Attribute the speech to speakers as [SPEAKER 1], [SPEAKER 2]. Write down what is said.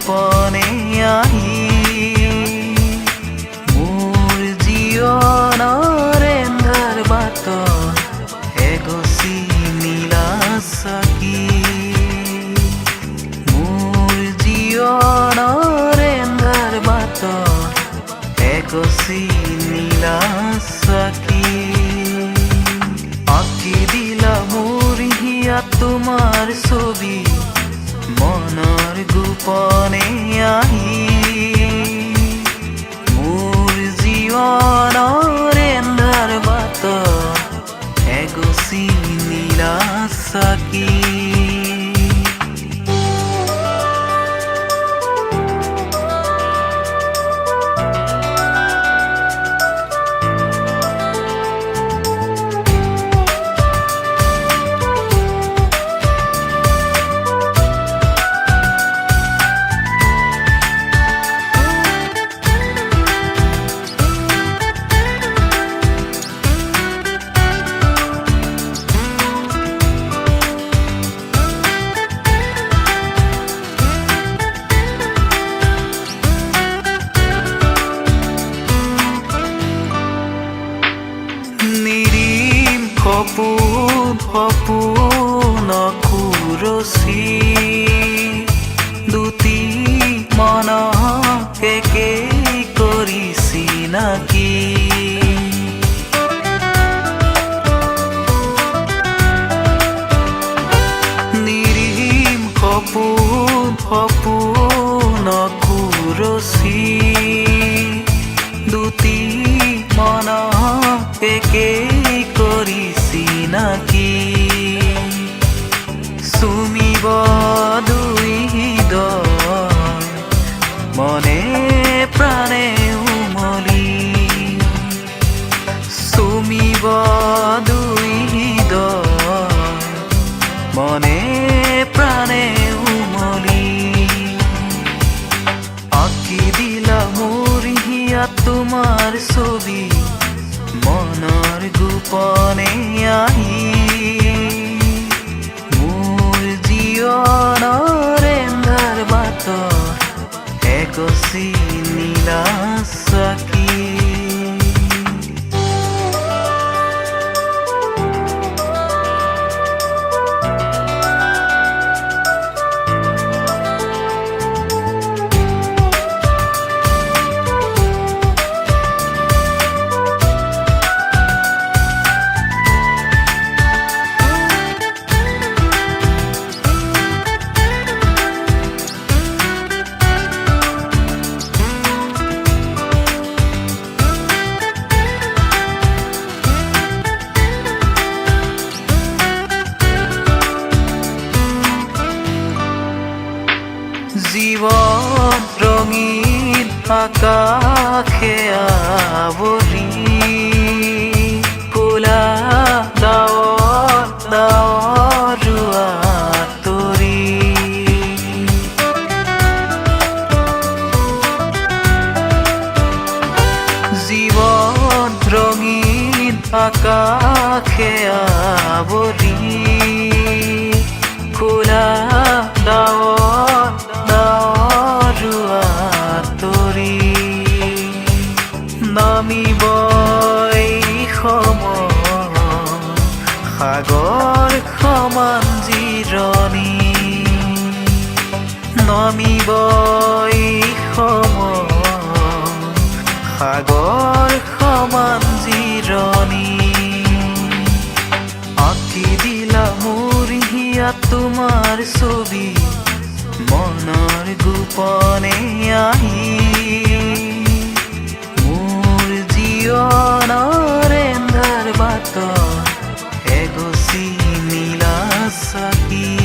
[SPEAKER 1] গোপনে আহি মোৰ জীৱনৰ এন্ধাৰ বাটত এগছি নীলা চাকি মোৰ জীৱনৰ এন্ধাৰ বাটত এগছি নীলা চাকি আঁকি দিলা মোৰ হিয়াত তোমাৰ ছবি মনৰ গোপনে আহি মোৰ জীৱনৰ এন্ধাৰ বাটত এগছি নীলা চাকি সপোন কুৰচি দুটি মনক একেই কৰি চিনাকি নিৰিম সপোন কুৰচি দুটি মনক একেই কৰি চিনাকি চুমিব দুই হৃদয় মনে প্ৰাণে উমলি চুমিব দুই হৃদয় মনে প্ৰাণে উমলি আঁকি দিলা মোৰ হিয়াত তোমাৰ ছবি মনৰ গোপনে আহি মোৰ জীৱনৰ এন্ধাৰ বাটত এগছি নীলা চাকি জীৱন ৰঙীন আকাশে আৱৰি ক'লা ডাৱৰ আঁতৰি জীৱন ৰঙীন আকাশে আৱৰি ক'লা আঁতৰি নামিব সাগৰ সমান জিৰণি নামিব সাগৰ সমান জিৰণি আঁকি দিলা মোৰ হিয়াত তোমাৰ ছবি মনৰ গোপনে আহি মোৰ জীৱনৰ এন্ধাৰ বাটত এগছি নীলা চাকি